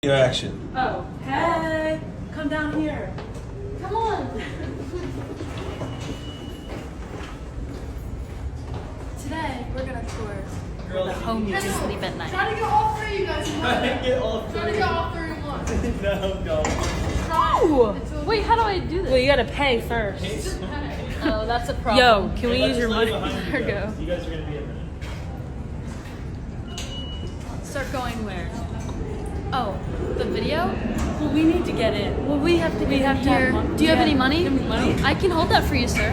Your action. Oh, hey, come down here. Come on. Today, we're gonna tour where the homies sleep at night. Try to get all three of you guys in one. Try to get all Try to get all three in one. No. Oh! Wait, how do I do this? Well, you gotta pay first. Oh, that's a problem. Yo, can we use your money? There we go. You guys are gonna be in there. Start going where? Oh, the video? Well, we need to get in. Well, we have to. We have to Here. have money. Do you have Yeah. any money? Give me money. I can hold that for you, sir.